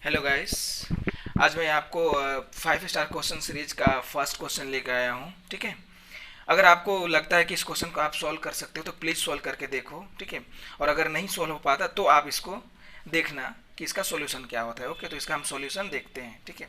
Hello guys. आज मैं आपको 5 स्टार क्वेश्चन सीरीज का फर्स्ट क्वेश्चन लेकर आया हूँ। ठीक है। अगर आपको लगता है कि इस क्वेश्चन को आप सॉल्व कर सकते हो तो प्लीज़ सॉल्व करके देखो। ठीक है। और अगर नहीं सॉल्व हो पाता तो आप इसको देखना कि इसका सॉल्यूशन क्या होता है। ओके, तो इसका हम सॉल्यूशन देखते हैं। ठीक है।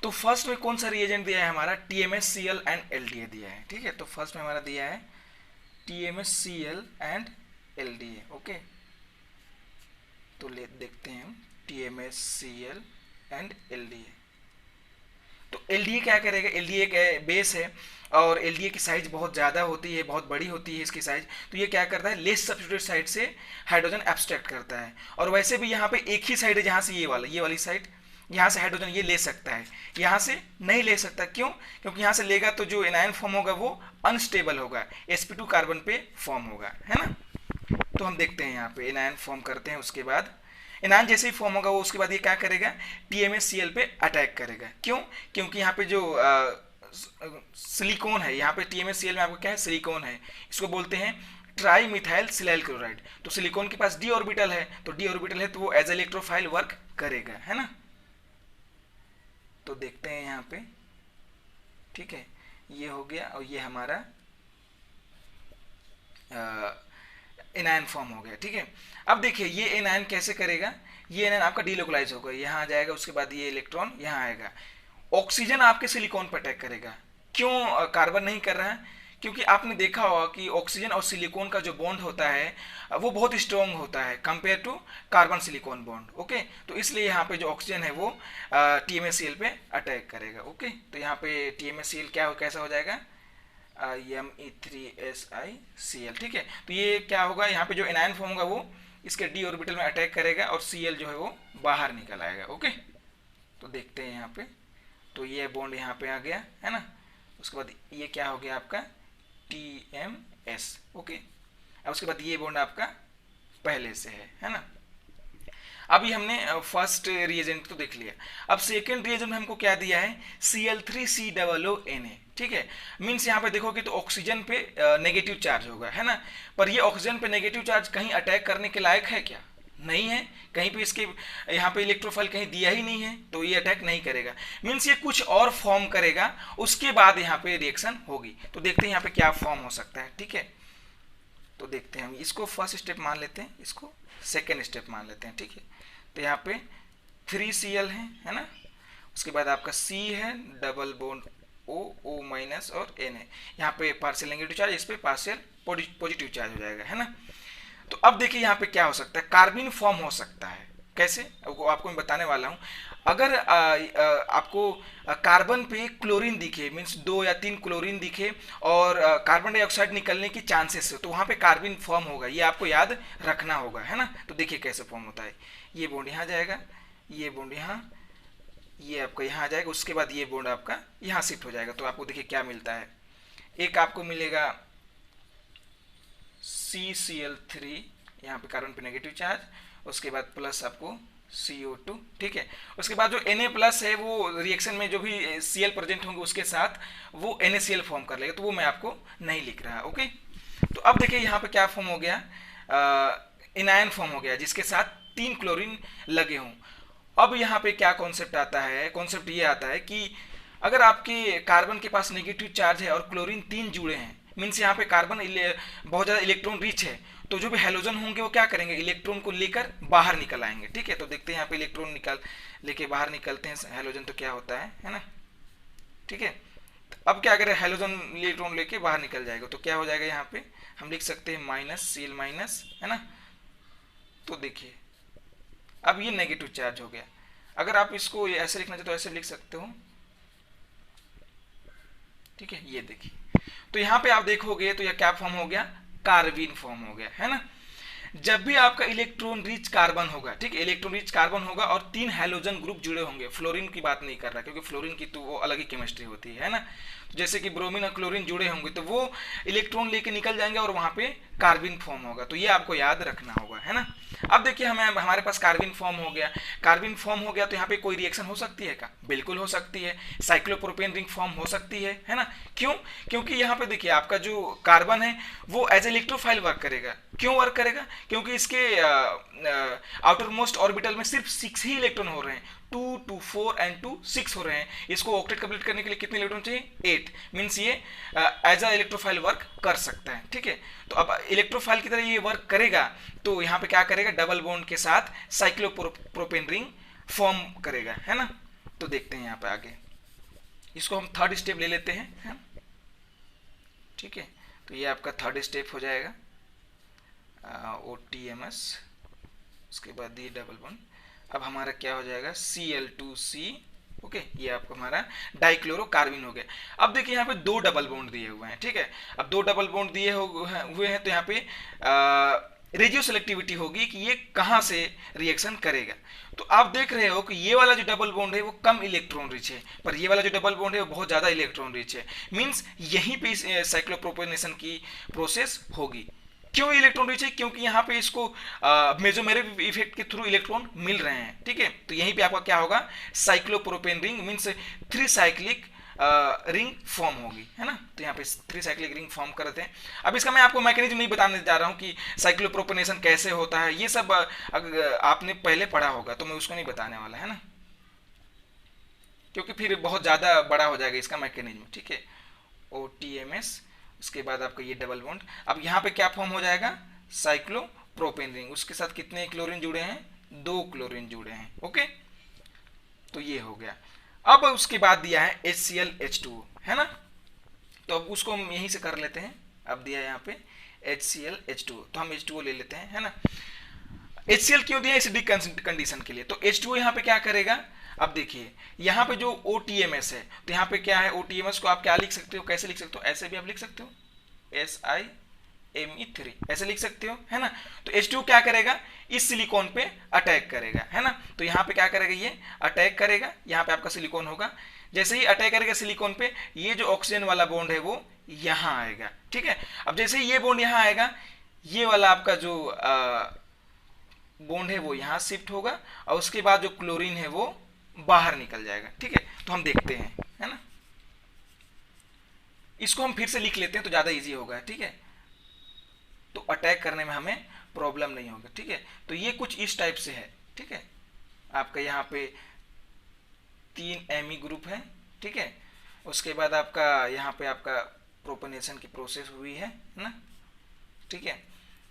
तो फर्स्ट में कौन सा रिएजेंट दिया है हमारा? TMSCl एंड LDA दिया है। ठीक है। तो फर्स्ट में हमारा दिया है TMSCl एंड LDA। ओके, तो ले देखते हैं हम TMSCl एंड LDA। तो LDA क्या करेगा? LDA एक बेस है और LDA की साइज बहुत ज़्यादा होती है, बहुत बड़ी होती है इसकी साइज। तो ये क्या करता है, लेस सब्स्टिट्यूट साइड से हाइड्रोजन एब्स्ट्रैक्ट करता है। और वैसे भी यहाँ पे एक ही साइड है जहाँ से ये वाली साइड, यहाँ से हाइड्रोजन ये ले सकता है, यहाँ से नहीं ले सकता। क्यों? क्योंकि यहाँ से लेगा तो जो एनायन फॉर्म होगा वो अनस्टेबल होगा, sp2 कार्बन पे फॉर्म होगा, है ना। तो हम देखते हैं यहाँ पे एनायन फॉर्म करते हैं। उसके बाद एनायन जैसे ही फॉर्म होगा वो उसके बाद ये क्या करेगा, TMSCl पे अटैक करेगा। क्यों? क्योंकि यहाँ पे जो सिलिकॉन है, यहाँ पे TMSCl में आपको क्या है, सिलिकॉन है। इसको बोलते हैं ट्राई मिथाइल सिलाइल क्लोराइड। तो सिलिकॉन के पास d ऑर्बिटल है, तो d ऑर्बिटल है तो वो एज इलेक्ट्रोफाइल वर्क करेगा, है ना। तो देखते हैं यहाँ पे। ठीक है, ये हो गया और ये हमारा एनायन फॉर्म हो गया। ठीक है। अब देखिए ये एनायन कैसे करेगा, ये एनायन आपका डीलोकलाइज होगा, यहाँ आ जाएगा, उसके बाद ये इलेक्ट्रॉन यहाँ आएगा। ऑक्सीजन आपके सिलिकॉन पर अटैक करेगा। क्यों कार्बन नहीं कर रहा है? क्योंकि आपने देखा होगा कि ऑक्सीजन और सिलिकॉन का जो बॉन्ड होता है वो बहुत स्ट्रॉन्ग होता है compare to carbon silicon bond. Okay, तो इसलिए यहाँ पे जो ऑक्सीजन है वो TMSCl पे अटैक करेगा। ओके, तो यहाँ पे TMSCl कैसा हो जाएगा, Me3SiCl। ठीक है। तो ये क्या होगा, यहाँ पे जो एनायन फॉर्म होगा वो इसके d ऑर्बिटल में अटैक करेगा और Cl जो है वो बाहर निकल आएगा। ओके, तो देखते हैं यहाँ पे। तो ये बॉन्ड यहाँ पे आ गया, है ना। उसके बाद ये क्या हो गया आपका TMS। ओके, अब उसके बाद ये बॉन्ड आपका पहले से है ना। अभी हमने फर्स्ट रिएजेंट तो देख लिया। अब सेकेंड रिएजेंट में हमको क्या दिया है, Cl3COONA। ठीक है। मीन्स यहाँ पे देखोगे तो ऑक्सीजन पे नेगेटिव चार्ज होगा, है ना। पर ये ऑक्सीजन पे नेगेटिव चार्ज कहीं अटैक करने के लायक है क्या? नहीं है। कहीं पे इसके यहाँ पे इलेक्ट्रोफाइल कहीं दिया ही नहीं है, तो ये अटैक नहीं करेगा। मीन्स ये कुछ और फॉर्म करेगा, उसके बाद यहाँ पे रिएक्शन होगी। तो देखते हैं यहाँ पे क्या फॉर्म हो सकता है। ठीक है, तो देखते हैं हम इसको फर्स्ट स्टेप मान लेते हैं, इसको सेकेंड स्टेप मान लेते हैं। ठीक है। तो यहाँ पे 3Cl है ना। उसके बाद आपका C है, डबल बॉन्ड O माइनस और N है। यहाँ पे पार्शियल नेगेटिव चार्ज, इस पे पार्शियल पॉजिटिव चार्ज हो जाएगा, है ना। तो अब देखिए यहाँ पे क्या हो सकता है, कार्बिन फॉर्म हो सकता है। कैसे? आपको मैं बताने वाला हूँ। अगर आपको कार्बन पे क्लोरीन दिखे, मीन्स 2 या 3 क्लोरीन दिखे और कार्बन डाइऑक्साइड निकलने की चांसेस है, तो वहाँ पे कार्बिन फॉर्म होगा। ये आपको याद रखना होगा, है ना। तो देखिए कैसे फॉर्म होता है। ये बॉन्ड यहाँ जाएगा, ये बॉन्ड यहाँ, ये आपका यहाँ आ जाएगा, उसके बाद ये बॉन्ड आपका यहाँ शिफ्ट हो जाएगा। तो आपको देखिए क्या मिलता है, एक आपको मिलेगा CCl3, यहाँ पे कार्बन पे नेगेटिव चार्ज, उसके बाद प्लस आपको CO2। ठीक है। उसके बाद जो Na प्लस है वो रिएक्शन में जो भी Cl प्रेजेंट होंगे उसके साथ वो NaCl फॉर्म कर लेगा, तो वो मैं आपको नहीं लिख रहा। ओके, तो अब देखिए यहाँ पे क्या फॉर्म हो गया, एनायन फॉर्म हो गया जिसके साथ 3 क्लोरीन लगे हों। अब यहाँ पे क्या कॉन्सेप्ट आता है, कॉन्सेप्ट ये आता है कि अगर आपके कार्बन के पास नेगेटिव चार्ज है और क्लोरीन 3 जुड़े हैं, मीन्स यहाँ पे कार्बन बहुत ज़्यादा इलेक्ट्रॉन रिच है, तो जो भी हैलोजन होंगे वो क्या करेंगे, इलेक्ट्रॉन को लेकर बाहर निकल आएंगे। ठीक है। तो देखते हैं यहाँ पे इलेक्ट्रॉन लेके बाहर निकलते हैं हैलोजन, तो क्या होता है ना। ठीक है। अब क्या करें, हैलोजन इलेक्ट्रॉन लेके बाहर निकल जाएगा, तो क्या हो जाएगा, यहाँ पे हम लिख सकते हैं -Cl माइनस, है ना। तो देखिए अब ये नेगेटिव चार्ज हो गया। अगर आप इसको ऐसे लिखना चाहते तो ऐसे लिख सकते हो। ठीक है, ये देखिए। तो यहाँ पे आप देखोगे तो यह क्या फॉर्म हो गया, कार्बिन फॉर्म हो गया, है ना। जब भी आपका इलेक्ट्रॉन रिच कार्बन होगा, ठीक है, इलेक्ट्रॉन रिच कार्बन होगा और 3 हैलोजन ग्रुप जुड़े होंगे, फ्लोरीन की बात नहीं कर रहा क्योंकि फ्लोरीन की तो वो अलग ही केमिस्ट्री होती है ना। तो जैसे कि ब्रोमीन और क्लोरीन जुड़े होंगे तो वो इलेक्ट्रॉन लेके निकल जाएंगे और वहां पे कार्बिन फॉर्म होगा। तो ये आपको याद रखना होगा, है ना। अब देखिए हमारे पास कार्बिन फॉर्म हो गया। कार्बिन फॉर्म हो गया तो यहाँ पे कोई रिएक्शन हो सकती है क्या? बिल्कुल हो सकती है। साइक्लोप्रोपेन रिंग फॉर्म हो सकती है ना। क्यों? क्योंकि यहाँ पे देखिए आपका जो कार्बन है वो एज इलेक्ट्रोफाइल वर्क करेगा। क्यों वर्क करेगा? क्योंकि इसके आउटर मोस्ट ऑर्बिटल में सिर्फ 6 ही इलेक्ट्रॉन हो रहे हैं, 2 2 4 एंड 2 6 हो रहे हैं। इसको ऑक्टेट कंप्लीट करने के लिए कितने इलेक्ट्रॉन चाहिए? 8। मीन्स ये एज अ इलेक्ट्रोफाइल वर्क कर सकता है, ठीक है। तो अब इलेक्ट्रोफाइल की तरह ये वर्क करेगा, तो यहाँ पे क्या करेगा? डबल बॉन्ड के साथ साइक्लोप्रोपेन रिंग फॉर्म करेगा, है ना। तो देखते हैं यहाँ पे आगे, इसको हम थर्ड स्टेप ले लेते हैं, है? ठीक है। तो ये आपका थर्ड स्टेप हो जाएगा OTMS, उसके बाद ये डबल बॉन्ड। अब हमारा क्या हो जाएगा? Cl2C, okay. ये आपका हमारा डाइक्लोरोकार्बिन हो गया। अब देखिए यहाँ पे 2 डबल बॉन्ड दिए हुए हैं, ठीक है। अब 2 डबल बॉन्ड दिए हुए हैं, तो यहाँ पे रेडियो सेलेक्टिविटी होगी कि ये कहाँ से रिएक्शन करेगा। तो आप देख रहे हो कि ये वाला जो डबल बॉन्ड है वो कम इलेक्ट्रॉन रिच है, पर ये वाला जो डबल बॉन्ड है वो बहुत ज़्यादा इलेक्ट्रॉन रिच है। मीन्स यहीं पे साइक्लोप्रोपेनेशन की प्रोसेस होगी। क्यों इलेक्ट्रॉन रिच है? क्योंकि यहाँ पे इसको मेसोमेरिक इफेक्ट के थ्रू इलेक्ट्रॉन मिल रहे हैं, ठीक है। तो यहीं पे आपका क्या होगा? Cyclopropane ring means 3 cyclic ring form होगी, है ना। तो यहाँ पे 3 साइक्लिक रिंग फॉर्म करते हैं। अब इसका मैं आपको मैकेनिज्म नहीं बताने जा रहा हूँ कि साइक्लोप्रोपेनेशन कैसे होता है, ये सब आपने पहले पढ़ा होगा, तो मैं उसको नहीं बताने वाला, है ना, क्योंकि फिर बहुत ज़्यादा बड़ा हो जाएगा इसका मैकेनिज्म, ठीक है। OTMS, उसके बाद आपका ये डबल बॉन्ड। अब यहाँ पे क्या फॉर्म हो जाएगा? Cyclopropane ring. उसके साथ कितने क्लोरीन जुड़े हैं? 2 क्लोरीन जुड़े हैं, ओके। तो ये हो गया। अब उसके बाद दिया है HClH2O, है ना। तो अब उसको हम यहीं से कर लेते हैं। अब दिया है यहाँ पे HClH2O, तो हम H2O ले लेते हैं, है ना। HCl क्यों दिया? एसिडिक कंडीशन के लिए। तो H2O यहाँ पे क्या करेगा? अब देखिए यहाँ पे जो OTMS है, तो यहाँ पे क्या है? OTMS को आप क्या लिख सकते हो? कैसे लिख सकते हो? ऐसे भी आप लिख सकते हो, SiMe3, ऐसे लिख सकते हो, है ना। तो H2O क्या करेगा? इस सिलिकॉन पे अटैक करेगा, है ना। तो यहाँ पे क्या करेगा? ये अटैक करेगा, यहाँ पे आपका सिलिकॉन होगा। जैसे ही अटैक करेगा सिलिकॉन पे, ये जो ऑक्सीजन वाला बॉन्ड है वो यहाँ आएगा, ठीक है। अब जैसे ही ये बॉन्ड यहाँ आएगा, ये वाला आपका जो बॉन्ड है वो यहाँ शिफ्ट होगा, और उसके बाद जो क्लोरीन है वो बाहर निकल जाएगा, ठीक है। तो हम देखते हैं, है ना। इसको हम फिर से लिख लेते हैं तो ज़्यादा इजी होगा, ठीक है। तो अटैक करने में हमें प्रॉब्लम नहीं होगा, ठीक है। तो ये कुछ इस टाइप से है, ठीक है। आपका यहाँ पे 3 Me ग्रुप है, ठीक है। उसके बाद आपका यहाँ पे आपका प्रोपेनेशन की प्रोसेस हुई है ना, ठीक है।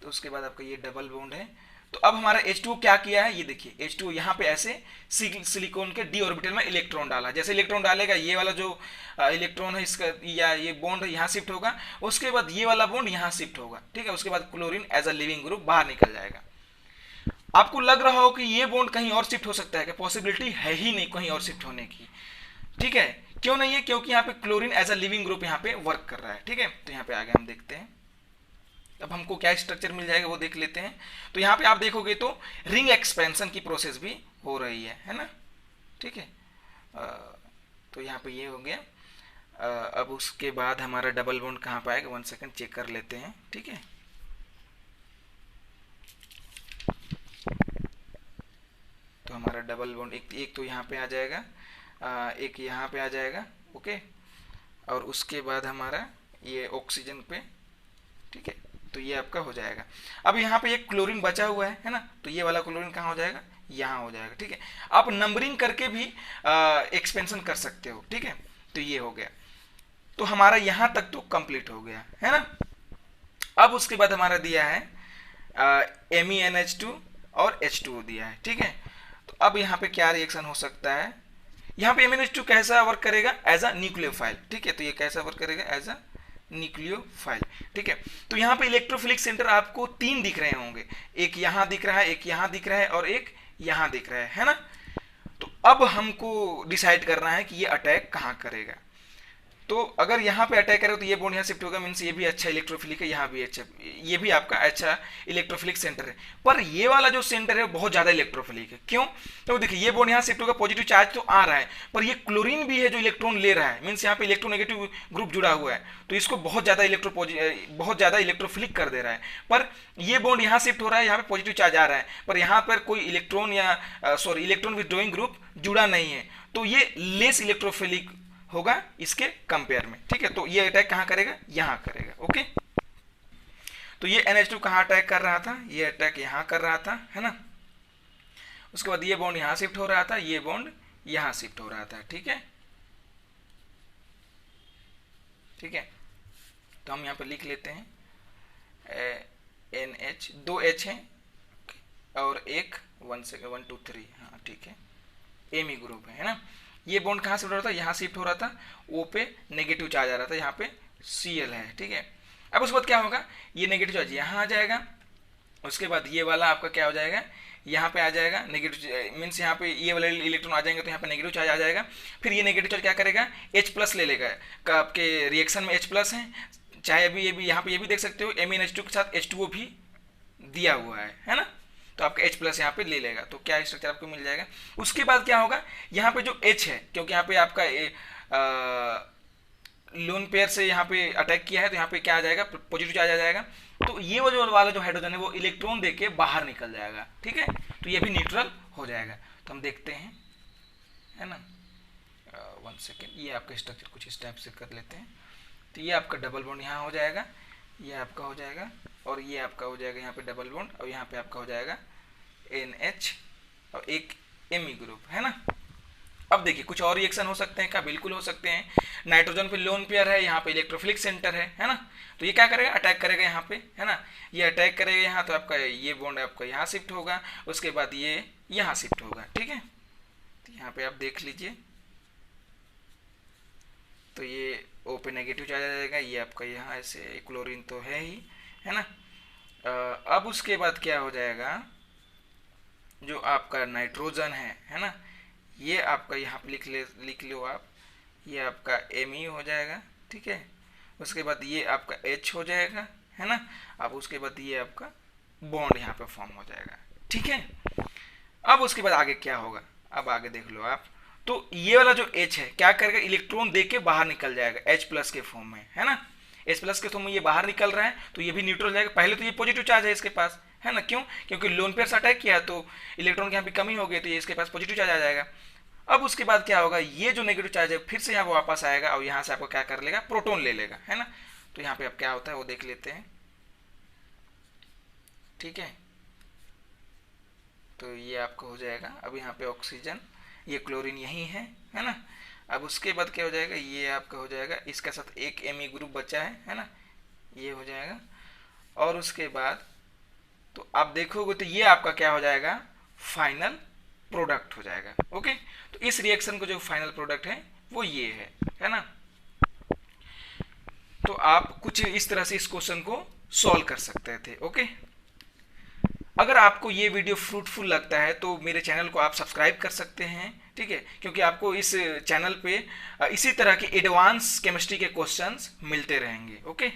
तो उसके बाद आपका ये डबल बॉन्ड है। तो अब हमारा H2O क्या किया है? ये देखिए H2O यहाँ पे ऐसे सिलिकॉन के d ऑर्बिटल में इलेक्ट्रॉन डाला। जैसे इलेक्ट्रॉन डालेगा, ये वाला जो इलेक्ट्रॉन है इसका या ये बॉन्ड यहाँ शिफ्ट होगा, उसके बाद ये वाला बॉन्ड यहाँ शिफ्ट होगा, ठीक है। उसके बाद chlorine as a living group बाहर निकल जाएगा। आपको लग रहा हो कि ये बॉन्ड कहीं और शिफ्ट हो सकता है, कि पॉसिबिलिटी है ही नहीं कहीं और शिफ्ट होने की, ठीक है। क्यों नहीं है? क्योंकि यहाँ पे chlorine as a living group यहाँ पे वर्क कर रहा है, ठीक है। तो यहाँ पे आगे हम देखते हैं, अब हमको क्या स्ट्रक्चर मिल जाएगा वो देख लेते हैं। तो यहाँ पे आप देखोगे तो रिंग एक्सपेंशन की प्रोसेस भी हो रही है ना, ठीक है। तो यहाँ पे ये हो गया। अब उसके बाद हमारा डबल बॉन्ड कहाँ पे आएगा? 1 सेकंड चेक कर लेते हैं, ठीक है। तो हमारा डबल बॉन्ड एक तो यहाँ पे आ जाएगा, एक यहाँ पे आ जाएगा, ओके। और उसके बाद हमारा ये ऑक्सीजन पे, ठीक है। तो ये आपका हो जाएगा। अब यहाँ पे एक क्लोरीन बचा हुआ है ना, तो ये वाला क्लोरीन कहाँ हो जाएगा? यहाँ हो जाएगा, ठीक है। आप नंबरिंग करके भी एक्सपेंशन कर सकते हो, ठीक है। तो ये हो गया। तो हमारा यहाँ तक तो कंप्लीट हो गया, है ना। अब उसके बाद हमारा दिया है MEnH2 और H2O दिया है, ठीक है। तो अब यहाँ पे क्या रिएक्शन हो सकता है? यहाँ पे MEnH2 कैसा वर्क करेगा? एज अ न्यूक्लियोफाइल, ठीक है। तो ये कैसा वर्क करेगा? एज अ न्यूक्लियोफाइल, ठीक है। तो यहाँ पे इलेक्ट्रोफिलिक सेंटर आपको 3 दिख रहे होंगे, एक यहाँ दिख रहा है, एक यहाँ दिख रहा है और एक यहाँ दिख रहा है ना। तो अब हमको डिसाइड करना है कि ये अटैक कहाँ करेगा। तो अगर यहाँ पे अटैक करेगा तो ये बॉन्ड यहाँ शिफ्ट होगा, मीन्स ये भी अच्छा इलेक्ट्रोफिलिक है, यहाँ भी अच्छा, ये भी आपका अच्छा इलेक्ट्रोफिलिक सेंटर है। पर ये वाला जो सेंटर है वो बहुत ज़्यादा इलेक्ट्रोफिलिक है। क्यों? तो देखिए ये बॉन्ड यहाँ शिफ्ट होगा, पॉजिटिव चार्ज तो आ रहा है, पर ये क्लोरीन भी है जो इलेक्ट्रॉन ले रहा है, मीन्स यहाँ पे इलेक्ट्रोनेगेटिव ग्रुप जुड़ा हुआ है, तो इसको बहुत ज़्यादा इलेक्ट्रोफिलिक कर दे रहा है। पर ये बॉन्ड यहाँ शिफ्ट हो रहा है, यहाँ पे पॉजिटिव चार्ज आ रहा है, पर यहाँ पर कोई इलेक्ट्रॉन या इलेक्ट्रॉन विथड्रॉइंग ग्रुप जुड़ा नहीं है, तो ये लेस इलेक्ट्रोफिलिक होगा इसके कंपेयर में, ठीक है। तो ये अटैक कहाँ करेगा? यहाँ करेगा, ओके। तो ये NH2 कहाँ अटैक कर रहा था, ये अटैक यहाँ कर रहा था, है ना। उसके बाद ये बॉन्ड यहाँ शिफ्ट हो रहा था, ये बॉन्ड यहाँ शिफ्ट हो रहा था, ठीक है। ठीक है, तो हम यहाँ पे लिख लेते हैं NH, 2 H हैं और एक 1 2 3, हाँ ठीक है, एमी ग्रुप है ना। ये बॉन्ड कहाँ शिफ्ट हो रहा था, यहाँ शिफ्ट हो रहा था, O पे नेगेटिव चार्ज आ रहा था, यहाँ पे Cl है, ठीक है। अब उसके बाद क्या होगा, ये नेगेटिव चार्ज यहाँ आ जाएगा, उसके बाद ये वाला आपका क्या हो जाएगा, यहाँ पे आ जाएगा नेगेटिव, मीन्स यहाँ पे ये वाले इलेक्ट्रॉन आ जाएंगे तो यहाँ पे नेगेटिव चार्ज आ जाएगा। फिर ये नेगेटिव चार्ज क्या करेगा, H+ ले लेगा, का आपके रिएक्शन में H+ है, चाहे अभी ये भी यहाँ पे ये भी देख सकते हो MnH2 के साथ H2O भी दिया हुआ है ना, तो आपका H+ यहाँ पे ले लेगा, तो क्या स्ट्रक्चर आपको मिल जाएगा। उसके बाद क्या होगा, यहाँ पे जो H है, क्योंकि यहाँ पे आपका लोन पेयर से यहाँ पे अटैक किया है, तो यहाँ पे क्या आ जाएगा, पॉजिटिव चार्ज आ जाएगा, तो ये वो जो वाला जो हाइड्रोजन है वो इलेक्ट्रॉन देके बाहर निकल जाएगा, ठीक है, तो ये भी न्यूट्रल हो जाएगा। तो हम देखते हैं, है ना, 1 सेकेंड, ये आपका स्ट्रक्चर कुछ इस टाइप से कर लेते हैं। तो ये आपका डबल बॉन्ड यहाँ हो जाएगा, ये आपका हो जाएगा, और ये आपका हो जाएगा यहाँ पे डबल बॉन्ड, और यहाँ पे आपका हो जाएगा NH और एक Me ग्रुप, है ना। अब देखिए कुछ और रिएक्शन हो सकते हैं क्या, बिल्कुल हो सकते हैं। नाइट्रोजन पे लोन पेयर है, यहाँ पे इलेक्ट्रोफिलिक सेंटर है ना, तो ये क्या करेगा, अटैक करेगा यहाँ पे, है ना, ये अटैक करेगा यहाँ, तो आपका ये बॉन्ड आपका यहाँ शिफ्ट होगा, उसके बाद ये यहाँ शिफ्ट होगा, ठीक है। तो यहाँ पे आप देख लीजिए, तो ये O पे नेगेटिव चार्ज आ जाएगा, ये आपका यहाँ ऐसे क्लोरीन तो है ही, है ना। अब उसके बाद क्या हो जाएगा, जो आपका नाइट्रोजन है ना, ये आपका यहाँ पे लिख लो आप, ये आपका Me हो जाएगा, ठीक है। उसके बाद ये आपका H हो जाएगा, है ना। अब उसके बाद ये आपका बॉन्ड यहाँ पे फॉर्म हो जाएगा, ठीक है। अब उसके बाद आगे क्या होगा, अब आगे देख लो आप, तो ये वाला जो H है क्या करेगा, इलेक्ट्रॉन दे के बाहर निकल जाएगा H+ के फॉर्म में, है ना। H+ के फॉर्म में ये बाहर निकल रहा है, तो ये भी न्यूट्रल हो जाएगा। पहले तो ये पॉजिटिव चार्ज है इसके पास, है ना, क्यों, क्योंकि लोन पेयर से अटैक किया तो इलेक्ट्रॉन की यहाँ पे कमी हो गई, तो ये इसके पास पॉजिटिव चार्ज आ जाएगा। अब उसके बाद क्या होगा, ये जो नेगेटिव चार्ज है फिर से यहाँ वापस आएगा, और यहाँ से आपको क्या कर लेगा, प्रोटॉन ले लेगा, है ना। तो यहाँ पे अब क्या होता है वो देख लेते हैं, ठीक है। तो ये आपका हो जाएगा, अब यहाँ पे ऑक्सीजन, ये क्लोरीन यही है ना। अब उसके बाद क्या हो जाएगा, ये आपका हो जाएगा, इसके साथ एक Me ग्रुप बचा है ना, ये हो जाएगा। और उसके बाद तो आप देखोगे तो ये आपका क्या हो जाएगा, फाइनल प्रोडक्ट हो जाएगा, ओके। तो इस रिएक्शन को जो फाइनल प्रोडक्ट है वो ये है ना। तो आप कुछ इस तरह से इस क्वेश्चन को सॉल्व कर सकते थे, ओके। अगर आपको ये वीडियो फ्रूटफुल लगता है तो मेरे चैनल को आप सब्सक्राइब कर सकते हैं, ठीक है, क्योंकि आपको इस चैनल पे इसी तरह के एडवांस केमिस्ट्री के क्वेश्चंस मिलते रहेंगे, ओके।